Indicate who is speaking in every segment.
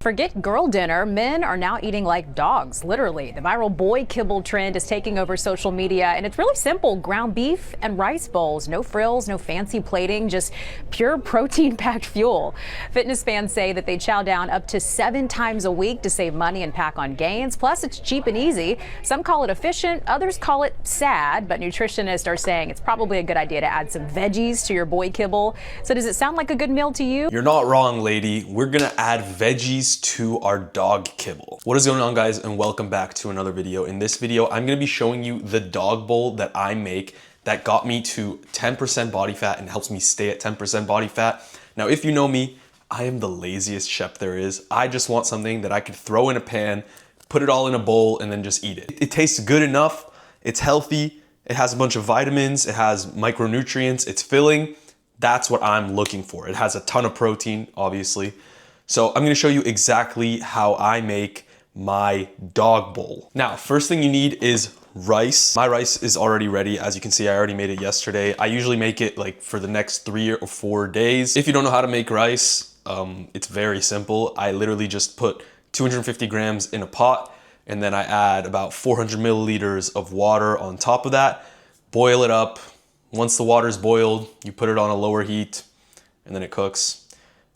Speaker 1: Forget girl dinner, men are now eating like dogs, literally. The viral boy kibble trend is taking over social media, and it's really simple. Ground beef and rice bowls, no frills, no fancy plating, just pure protein-packed fuel. Fitness fans say that they chow down up to 7 times a week to save money and pack on gains. Plus, it's cheap and easy. Some call it efficient, others call it sad, but nutritionists are saying it's probably a good idea to add some veggies to your boy kibble. So does it sound like a good meal to you?
Speaker 2: You're not wrong, lady. We're gonna add veggies to our dog kibble. What is going on, guys, and welcome back to another video. In this video, I'm gonna be showing you the dog bowl that I make that got me to 10% body fat and helps me stay at 10% body fat. Now, if you know me, I am the laziest chef there is. I just want something that I could throw in a pan, put it all in a bowl, and then just eat it. It tastes good enough, it's healthy, it has a bunch of vitamins, it has micronutrients, it's filling. That's what I'm looking for. It has a ton of protein, obviously. So I'm gonna show you exactly how I make my dog bowl. Now, first thing you need is rice. My rice is already ready. As you can see, I already made it yesterday. I usually make it like for the next 3 or 4 days. If you don't know how to make rice, it's very simple. I literally just put 250 grams in a pot, and then I add about 400 milliliters of water on top of that, boil it up. Once the water's boiled, you put it on a lower heat, and then it cooks.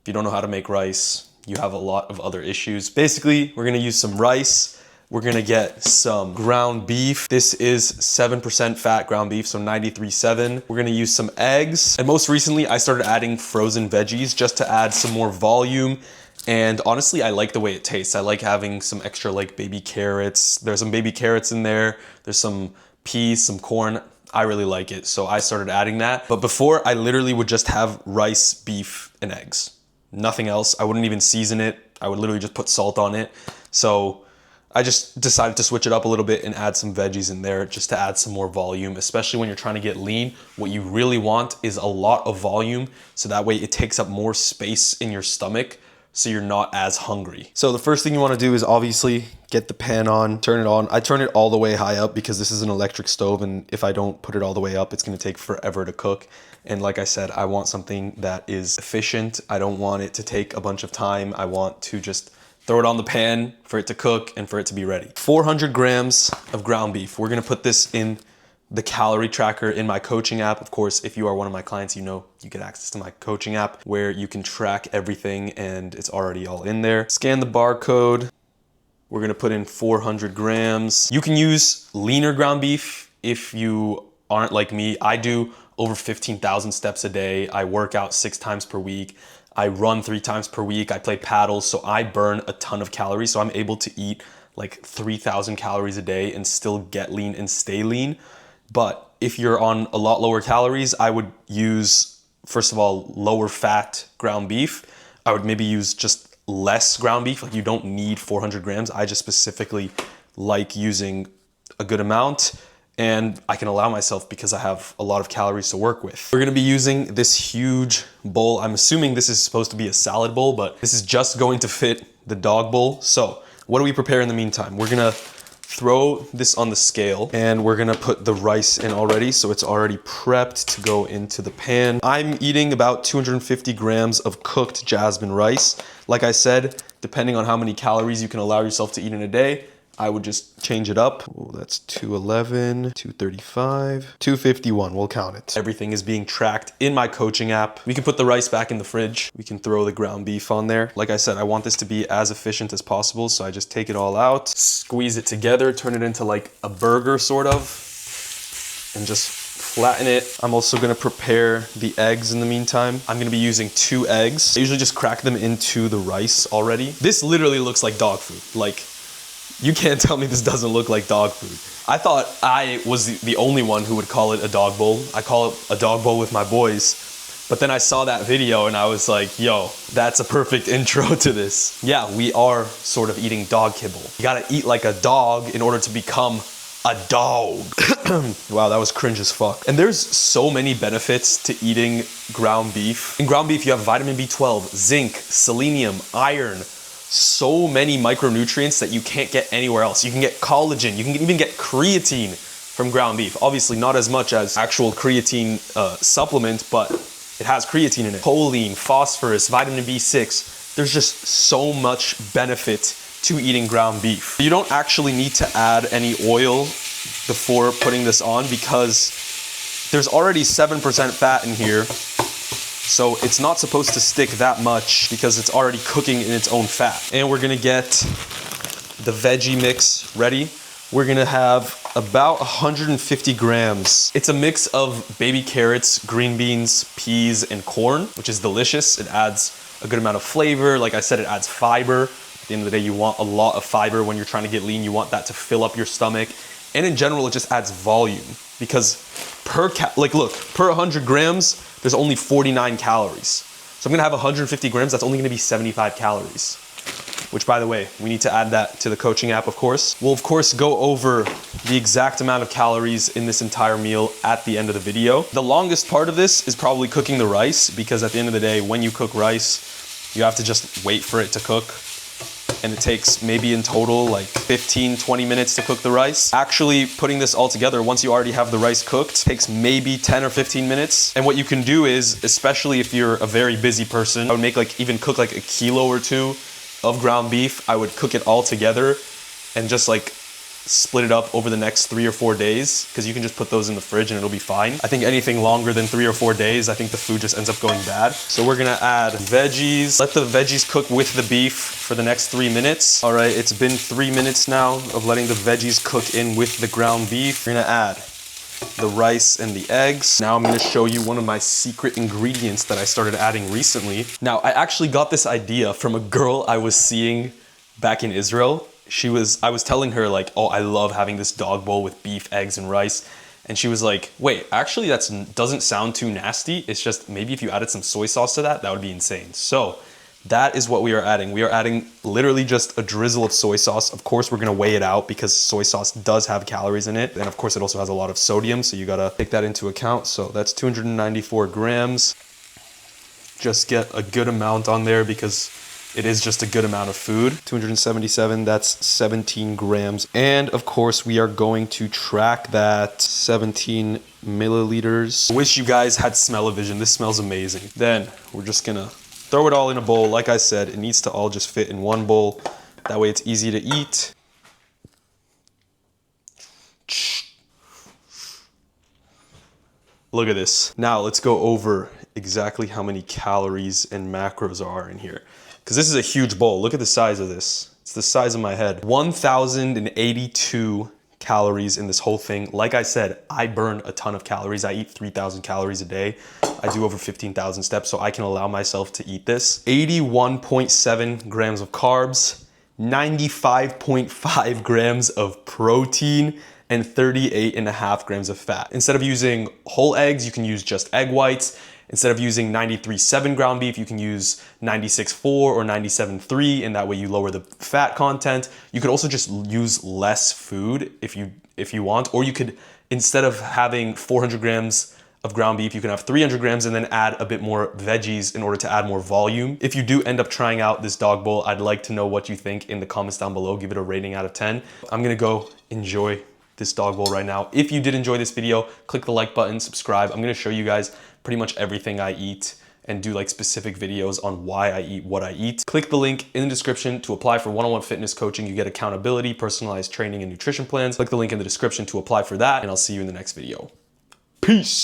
Speaker 2: If you don't know how to make rice, you have a lot of other issues. Basically, we're gonna use some rice. We're gonna get some ground beef. This is 7% fat ground beef, so 93.7. We're gonna use some eggs. And most recently, I started adding frozen veggies just to add some more volume. And honestly, I like the way it tastes. I like having some extra like baby carrots. There's some baby carrots in there. There's some peas, some corn. I really like it, so I started adding that. But before, I literally would just have rice, beef, and eggs. Nothing else. I wouldn't even season it. I would literally just put salt on it. So I just decided to switch it up a little bit and add some veggies in there just to add some more volume, especially when you're trying to get lean. What you really want is a lot of volume, so that way it takes up more space in your stomach, so you're not as hungry. So the first thing you wanna do is obviously get the pan on, turn it on. I turn it all the way high up because this is an electric stove, and if I don't put it all the way up, it's gonna take forever to cook. And like I said, I want something that is efficient. I don't want it to take a bunch of time. I want to just throw it on the pan for it to cook and for it to be ready. 400 grams of ground beef. We're gonna put this in the calorie tracker in my coaching app. Of course, if you are one of my clients, you know you get access to my coaching app where you can track everything and it's already all in there. Scan the barcode. We're gonna put in 400 grams. You can use leaner ground beef if you aren't like me. I do over 15,000 steps a day. I work out 6 times per week. I run 3 times per week. I play paddles, so I burn a ton of calories. So I'm able to eat like 3,000 calories a day and still get lean and stay lean. But if you're on a lot lower calories, I would use, first of all, lower fat ground beef. I would maybe use just less ground beef. Like, you don't need 400 grams. I just specifically like using a good amount, and I can allow myself because I have a lot of calories to work with. We're gonna be using this huge bowl. I'm assuming this is supposed to be a salad bowl, but this is just going to fit the dog bowl. So what do we prepare in the meantime? We're gonna throw this on the scale, and we're gonna put the rice in already, so it's already prepped to go into the pan. I'm eating about 250 grams of cooked jasmine rice. Like I said, depending on how many calories you can allow yourself to eat in a day, I would just change it up. Oh, that's 211, 235, 251, we'll count it. Everything is being tracked in my coaching app. We can put the rice back in the fridge. We can throw the ground beef on there. Like I said, I want this to be as efficient as possible, so I just take it all out, squeeze it together, turn it into like a burger sort of, and just flatten it. I'm also gonna prepare the eggs in the meantime. I'm gonna be using 2 eggs. I usually just crack them into the rice already. This literally looks like dog food. Like, you can't tell me this doesn't look like dog food. I thought I was the only one who would call it a dog bowl. I call it a dog bowl with my boys. But then I saw that video and I was like, yo, that's a perfect intro to this. Yeah, we are sort of eating dog kibble. You gotta eat like a dog in order to become a dog. Wow, that was cringe as fuck. And there's so many benefits to eating ground beef. In ground beef, you have vitamin B12, zinc, selenium, iron, so many micronutrients that you can't get anywhere else. You can get collagen, you can even get creatine from ground beef. Obviously not as much as actual creatine supplement, but it has creatine in it. Choline, phosphorus, vitamin B6, there's just so much benefit to eating ground beef. You don't actually need to add any oil before putting this on because there's already 7% fat in here. So it's not supposed to stick that much because it's already cooking in its own fat. And we're gonna get the veggie mix ready. We're gonna have about 150 grams. It's a mix of baby carrots, green beans, peas, and corn, which is delicious. It adds a good amount of flavor. Like I said, it adds fiber. At the end of the day, you want a lot of fiber when you're trying to get lean. You want that to fill up your stomach. And in general, it just adds volume because per 100 grams, there's only 49 calories. So I'm gonna have 150 grams, that's only gonna be 75 calories. Which, by the way, we need to add that to the coaching app, of course. We'll, of course, go over the exact amount of calories in this entire meal at the end of the video. The longest part of this is probably cooking the rice, because at the end of the day, when you cook rice, you have to just wait for it to cook. And it takes maybe in total like 15, 20 minutes to cook the rice. Actually putting this all together, once you already have the rice cooked, takes maybe 10 or 15 minutes. And what you can do is, especially if you're a very busy person, I would make even cook like a kilo or two of ground beef. I would cook it all together and just like split it up over the next 3 or 4 days, because you can just put those in the fridge and it'll be fine. I think anything longer than 3 or 4 days, I think the food just ends up going bad. So we're gonna add veggies. Let the veggies cook with the beef for the next 3 minutes. All right, it's been 3 minutes now of letting the veggies cook in with the ground beef. We're gonna add the rice and the eggs. Now I'm gonna show you one of my secret ingredients that I started adding recently. Now, I actually got this idea from a girl I was seeing back in Israel. I was telling her like, oh, I love having this dog bowl with beef, eggs, and rice. And she was like, wait, actually that doesn't sound too nasty. It's just maybe if you added some soy sauce to that, that would be insane. So that is what we are adding. We are adding literally just a drizzle of soy sauce. Of course, we're gonna weigh it out because soy sauce does have calories in it. And of course, it also has a lot of sodium, so you gotta take that into account. So that's 294 grams. Just get a good amount on there because it is just a good amount of food. 277, that's 17 grams. And of course, we are going to track that 17 milliliters. I wish you guys had smell-o-vision. This smells amazing. Then we're just gonna throw it all in a bowl. Like I said, it needs to all just fit in one bowl. That way it's easy to eat. Look at this. Now let's go over exactly how many calories and macros are in here, because this is a huge bowl. Look at the size of this. It's the size of my head. 1,082 calories in this whole thing. Like I said, I burn a ton of calories. I eat 3,000 calories a day. I do over 15,000 steps, so I can allow myself to eat this. 81.7 grams of carbs, 95.5 grams of protein, and 38.5 grams of fat. Instead of using whole eggs, you can use just egg whites. Instead of using 93.7 ground beef, you can use 96.4 or 97.3, and that way you lower the fat content. You could also just use less food if you want, or you could, instead of having 400 grams of ground beef, you can have 300 grams and then add a bit more veggies in order to add more volume. If you do end up trying out this dog bowl, I'd like to know what you think in the comments down below. Give it a rating out of 10. I'm gonna go enjoy this dog bowl right now. If you did enjoy this video, click the like button, subscribe. I'm gonna show you guys pretty much everything I eat and do like specific videos on why I eat what I eat. Click the link in the description to apply for one-on-one fitness coaching. You get accountability, personalized training, and nutrition plans. Click the link in the description to apply for that, and I'll see you in the next video. Peace.